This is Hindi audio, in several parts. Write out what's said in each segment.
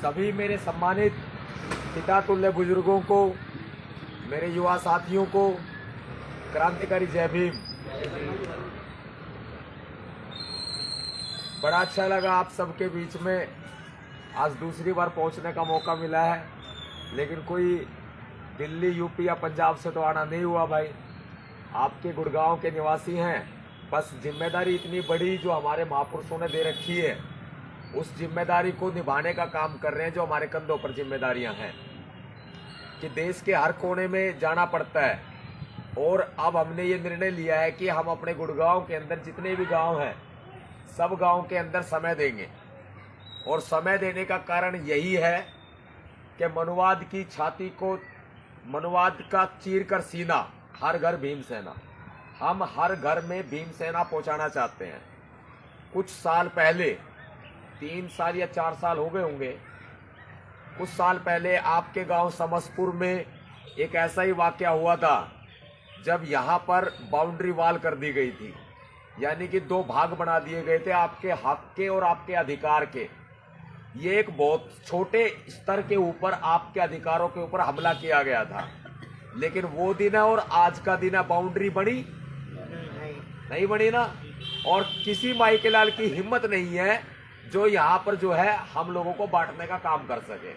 सभी मेरे सम्मानित पिता तुल्य बुजुर्गों को, मेरे युवा साथियों को क्रांतिकारी जय भीम। बड़ा अच्छा लगा आप सबके बीच में आज दूसरी बार पहुंचने का मौका मिला है, लेकिन कोई दिल्ली, यूपी या पंजाब से तो आना नहीं हुआ भाई। आपके गुड़गांव के निवासी हैं, बस जिम्मेदारी इतनी बड़ी जो हमारे महापुरुषों ने दे रखी है, उस जिम्मेदारी को निभाने का काम कर रहे हैं। जो हमारे कंधों पर जिम्मेदारियां हैं कि देश के हर कोने में जाना पड़ता है, और अब हमने ये निर्णय लिया है कि हम अपने गुड़गांव के अंदर जितने भी गांव हैं, सब गांव के अंदर समय देंगे। और समय देने का कारण यही है कि मनुवाद की छाती को, मनुवाद का चीर कर सीना, हर घर भीमसेना। हम हर घर में भीमसेना पहुंचाना चाहते हैं। कुछ साल पहले, 3 साल या 4 साल हो गए होंगे, कुछ साल पहले आपके गांव समसपुर में एक ऐसा ही वाकया हुआ था, जब यहाँ पर बाउंड्री वॉल कर दी गई थी, यानी कि 2 भाग बना दिए गए थे आपके हक के और आपके अधिकार के। ये एक बहुत छोटे स्तर के ऊपर आपके अधिकारों के ऊपर हमला किया गया था, लेकिन वो दिन है और आज का दिन है, बाउंड्री बनी नहीं बनी ना। और किसी माई के लाल की हिम्मत नहीं है जो यहाँ पर जो है हम लोगों को बांटने का काम कर सके,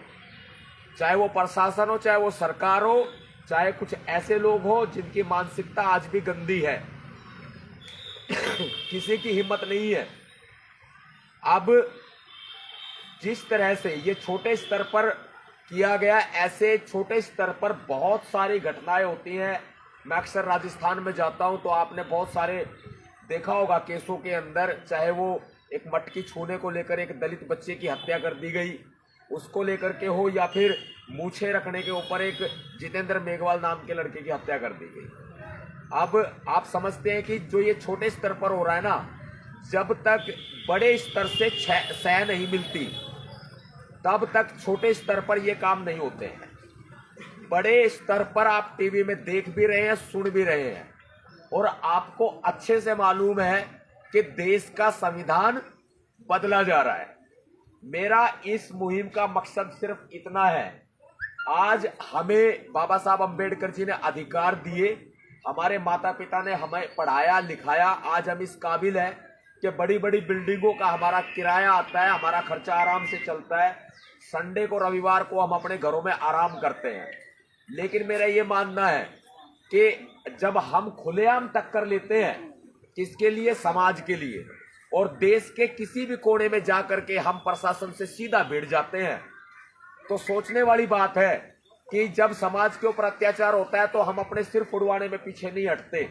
चाहे वो प्रशासन हो, चाहे वो सरकार हो, चाहे कुछ ऐसे लोग हो जिनकी मानसिकता आज भी गंदी है। किसी की हिम्मत नहीं है। अब जिस तरह से ये छोटे स्तर पर किया गया, ऐसे छोटे स्तर पर बहुत सारी घटनाएं होती हैं। मैं अक्सर राजस्थान में जाता हूं तो आपने बहुत सारे देखा होगा केसों के अंदर, चाहे वो एक मटकी छूने को लेकर एक दलित बच्चे की हत्या कर दी गई, उसको लेकर के हो, या फिर मूछे रखने के ऊपर एक जितेंद्र मेघवाल नाम के लड़के की हत्या कर दी गई। अब आप समझते हैं कि जो ये छोटे स्तर पर हो रहा है ना, जब तक बड़े स्तर से सह नहीं मिलती, तब तक छोटे स्तर पर ये काम नहीं होते हैं। बड़े स्तर पर आप टीवी में देख भी रहे हैं, सुन भी रहे हैं, और आपको अच्छे से मालूम है कि देश का संविधान बदला जा रहा है। मेरा इस मुहिम का मकसद सिर्फ इतना है, आज हमें बाबा साहब अंबेडकर जी ने अधिकार दिए, हमारे माता पिता ने हमें पढ़ाया लिखाया, आज हम इस काबिल हैं कि बड़ी बड़ी बिल्डिंगों का हमारा किराया आता है, हमारा खर्चा आराम से चलता है, संडे को, रविवार को हम अपने घरों में आराम करते हैं। लेकिन मेरा ये मानना है कि जब हम खुलेआम टक्कर लेते हैं, किसके लिए? समाज के लिए, और देश के किसी भी कोने में जाकर के हम प्रशासन से सीधा भिड़ जाते हैं, तो सोचने वाली बात है कि जब समाज के ऊपर अत्याचार होता है तो हम अपने सिर फुड़वाने में पीछे नहीं हटते।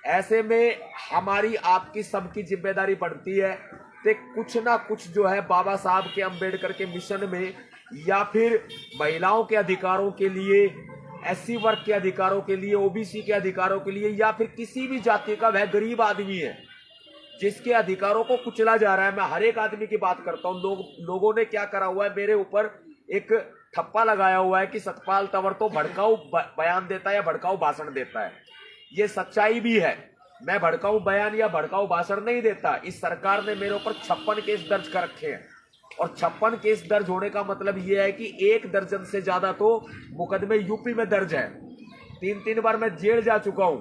ऐसे में हमारी, आपकी, सबकी जिम्मेदारी बनती है कि कुछ ना कुछ जो है बाबा साहब के, अंबेडकर के मिशन में, या फिर महिलाओं के अधिकारों के लिए, एससी वर्ग के अधिकारों के लिए, ओबीसी के अधिकारों के लिए, या फिर किसी भी जाति का वह गरीब आदमी है जिसके अधिकारों को कुचला जा रहा है। मैं हर एक आदमी की बात करता हूं। लोगों ने क्या करा हुआ है, मेरे ऊपर एक ठप्पा लगाया हुआ है कि सतपाल तंवर तो भड़काऊ बयान देता है या भड़काऊ भाषण देता है। ये सच्चाई भी है, मैं भड़काऊ बयान या भड़काऊ भाषण नहीं देता। इस सरकार ने मेरे ऊपर 56 केस दर्ज कर रखे हैं, और 56 केस दर्ज होने का मतलब यह है कि 1 दर्जन से ज्यादा तो मुकदमे यूपी में दर्ज है। 3 बार मैं जेल जा चुका हूं,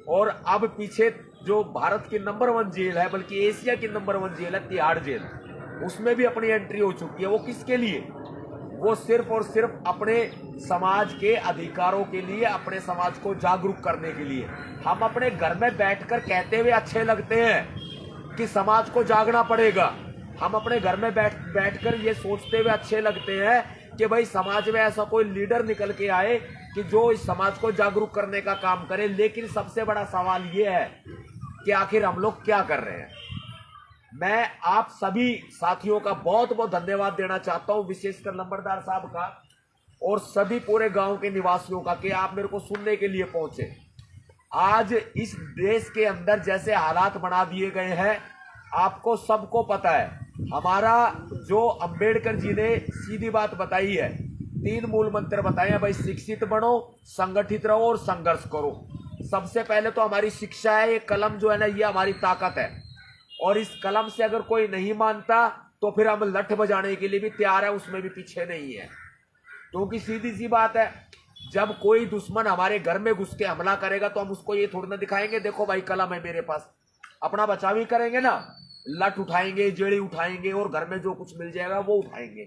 और अब पीछे जो भारत की नंबर 1 जेल है, बल्कि एशिया की नंबर 1 जेल है, तिहाड़ जेल, उसमें भी अपनी एंट्री हो चुकी है। वो किसके लिए? वो सिर्फ और सिर्फ अपने समाज के अधिकारों के लिए, अपने समाज को जागरूक करने के लिए। हम अपने घर में बैठकर कहते हुए अच्छे लगते हैं कि समाज को जागना पड़ेगा। हम अपने घर में बैठकर ये सोचते हुए अच्छे लगते हैं कि भाई समाज में ऐसा कोई लीडर निकल के आए कि जो इस समाज को जागरूक करने का काम करे। लेकिन सबसे बड़ा सवाल ये है कि आखिर हम लोग क्या कर रहे हैं। मैं आप सभी साथियों का बहुत बहुत धन्यवाद देना चाहता हूं, विशेषकर लंबरदार साहब का और सभी पूरे गांव के निवासियों का, कि आप मेरे को सुनने के लिए पहुंचे। आज इस देश के अंदर जैसे हालात बना दिए गए हैं, आपको सबको पता है। हमारा जो अंबेडकर जी ने सीधी बात बताई है, 3 मूल मंत्र बताए हैं भाई, शिक्षित बनो, संगठित रहो और संघर्ष करो। सबसे पहले तो हमारी शिक्षा है, ये कलम जो है ना, ये हमारी ताकत है, और इस कलम से अगर कोई नहीं मानता तो फिर हम लठ बजाने के लिए भी तैयार है, उसमें भी पीछे नहीं है। क्योंकि सीधी सी बात है, जब कोई दुश्मन हमारे घर में घुस के हमला करेगा तो हम उसको ये थोड़ी ना दिखाएंगे देखो भाई कलम है मेरे पास। अपना बचाव ही करेंगे ना, लठ उठाएंगे, जेड़ी उठाएंगे और घर में जो कुछ मिल जाएगा वो उठाएंगे।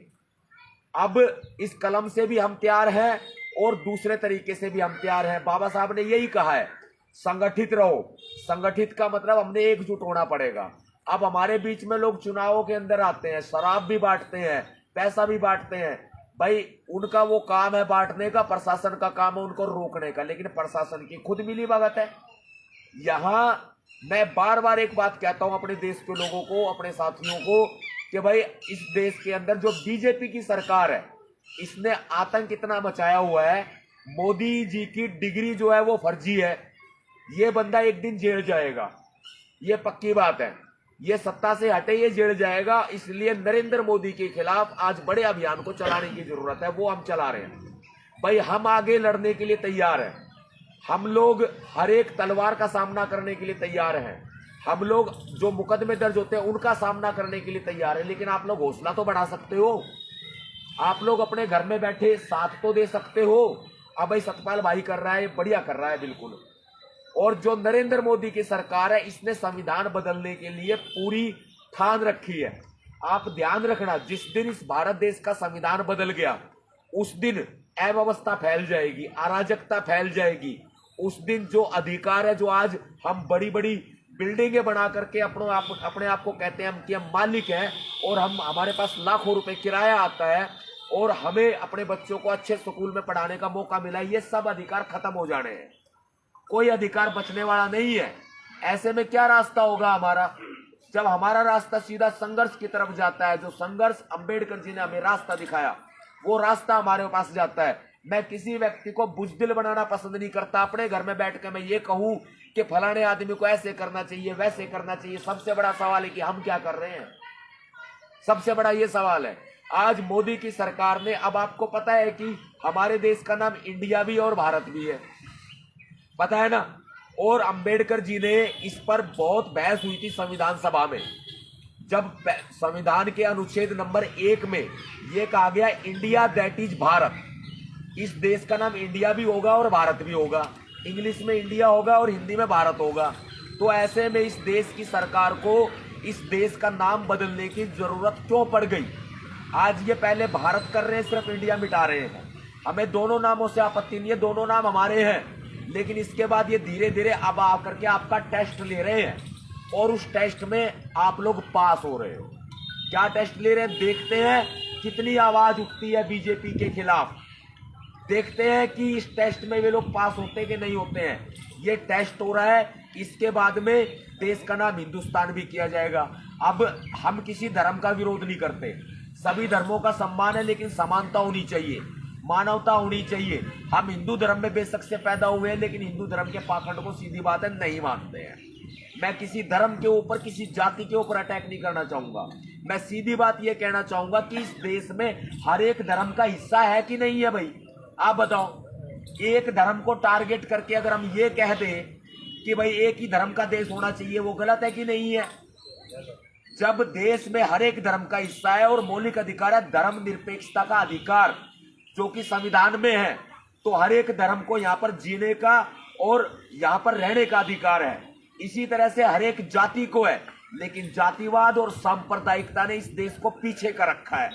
अब इस कलम से भी हम तैयार हैं और दूसरे तरीके से भी हम तैयार हैं। बाबा साहब ने यही कहा है, संगठित रहो। संगठित का मतलब हमने एकजुट होना पड़ेगा। अब हमारे बीच में लोग चुनावों के अंदर आते हैं, शराब भी बांटते हैं, पैसा भी बांटते हैं। भाई उनका वो काम है बांटने का, प्रशासन का काम है उनको रोकने का, लेकिन प्रशासन की खुद मिली भगत है। यहां मैं बार बार एक बात कहता हूं अपने देश के लोगों को, अपने साथियों को, कि भाई इस देश के अंदर जो बीजेपी की सरकार है इसने आतंक इतना मचाया हुआ है। मोदी जी की डिग्री जो है वो फर्जी है। ये बंदा एक दिन जेल जाएगा, ये पक्की बात है। ये सत्ता से हटे ये जेल जाएगा। इसलिए नरेंद्र मोदी के खिलाफ आज बड़े अभियान को चलाने की जरूरत है, वो हम चला रहे हैं। भाई हम आगे लड़ने के लिए तैयार हैं। हम लोग हर एक तलवार का सामना करने के लिए तैयार हैं। हम लोग जो मुकदमे दर्ज होते हैं उनका सामना करने के लिए तैयार है। लेकिन आप लोग हौसला तो बढ़ा सकते हो, आप लोग अपने घर में बैठे साथ तो दे सकते हो। अब भाई सतपाल भाई कर रहा है, बढ़िया कर रहा है बिल्कुल। और जो नरेंद्र मोदी की सरकार है इसने संविधान बदलने के लिए पूरी ठान रखी है। आप ध्यान रखना, जिस दिन इस भारत देश का संविधान बदल गया उस दिन अव्यवस्था फैल जाएगी, अराजकता फैल जाएगी। उस दिन जो अधिकार है, जो आज हम बड़ी बड़ी बिल्डिंगें बना करके अपने आप को कहते हैं हम कि हम मालिक हैं और हमारे पास लाखों रुपए किराया आता है और हमें अपने बच्चों को अच्छे स्कूल में पढ़ाने का मौका मिला है, ये सब अधिकार खत्म हो जाने हैं। कोई अधिकार बचने वाला नहीं है। ऐसे में क्या रास्ता होगा हमारा? जब हमारा रास्ता सीधा संघर्ष की तरफ जाता है, जो संघर्ष अंबेडकर जी ने हमें रास्ता दिखाया वो रास्ता हमारे पास जाता है। मैं किसी व्यक्ति को बुजदिल बनाना पसंद नहीं करता। अपने घर में बैठ के मैं ये कहूं कि फलाने आदमी को ऐसे करना चाहिए, वैसे करना चाहिए। सबसे बड़ा सवाल है कि हम क्या कर रहे हैं। सबसे बड़ा ये सवाल है। आज मोदी की सरकार ने, अब आपको पता है कि हमारे देश का नाम इंडिया भी और भारत भी है, पता है ना। और अंबेडकर जी ने इस पर बहुत बहस हुई थी संविधान सभा में, जब संविधान के अनुच्छेद नंबर 1 में यह कहा गया इंडिया दैट इज भारत। इस देश का नाम इंडिया भी होगा और भारत भी होगा। इंग्लिश में इंडिया होगा और हिंदी में भारत होगा। तो ऐसे में इस देश की सरकार को इस देश का नाम बदलने की जरूरत क्यों पड़ गई? आज ये पहले भारत कर रहे हैं, सिर्फ इंडिया मिटा रहे हैं। हमें दोनों नामों से आपत्ति नहीं है, दोनों नाम हमारे हैं। लेकिन इसके बाद ये धीरे धीरे अब आकर के आपका टेस्ट ले रहे हैं और उस टेस्ट में आप लोग पास हो रहे हो। क्या टेस्ट ले रहे हैं? देखते हैं कितनी आवाज उठती है बीजेपी के खिलाफ। देखते हैं कि इस टेस्ट में वे लोग पास होते कि नहीं होते हैं। ये टेस्ट हो रहा है, इसके बाद में देश का नाम हिंदुस्तान भी किया जाएगा। अब हम किसी धर्म का विरोध नहीं करते, सभी धर्मों का सम्मान है, लेकिन समानता होनी चाहिए, मानवता होनी चाहिए। हम हिंदू धर्म में बेशक से पैदा हुए हैं, लेकिन हिंदू धर्म के पाखंड को सीधी बात है नहीं मानते हैं। मैं किसी धर्म के ऊपर, किसी जाति के ऊपर अटैक नहीं करना चाहूंगा। मैं सीधी बात यह कहना चाहूंगा कि इस देश में हर एक धर्म का हिस्सा है कि नहीं है। भाई आप बताओ, एक धर्म को टारगेट करके अगर हम ये कह दें कि भाई एक ही धर्म का देश होना चाहिए, वो गलत है कि नहीं है? जब देश में हर एक धर्म का हिस्सा है और मौलिक अधिकार है धर्म निरपेक्षता का अधिकार, जो कि संविधान में है, तो हर एक धर्म को यहां पर जीने का और यहां पर रहने का अधिकार है। इसी तरह से हर एक जाति को है, लेकिन जातिवाद और सांप्रदायिकता ने इस देश को पीछे कर रखा है।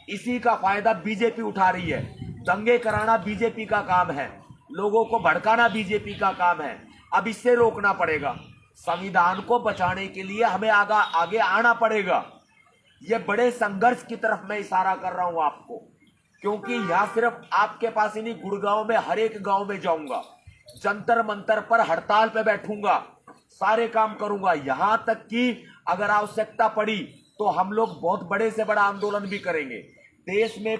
इसी का फायदा बीजेपी उठा रही है। दंगे कराना बीजेपी का काम है, लोगों को भड़काना बीजेपी का काम है। अब इससे रोकना पड़ेगा। संविधान को बचाने के लिए हमें आगे आना पड़ेगा। यह बड़े संघर्ष की तरफ मैं इशारा कर रहा हूं आपको, क्योंकि यहां सिर्फ आपके पास ही नहीं, गुड़गांव में हर एक गांव में जाऊंगा, जंतर मंतर पर हड़ताल पे बैठूंगा, सारे काम करूंगा। यहां तक कि अगर आवश्यकता पड़ी तो हम लोग बहुत बड़े से बड़ा आंदोलन भी करेंगे। देश में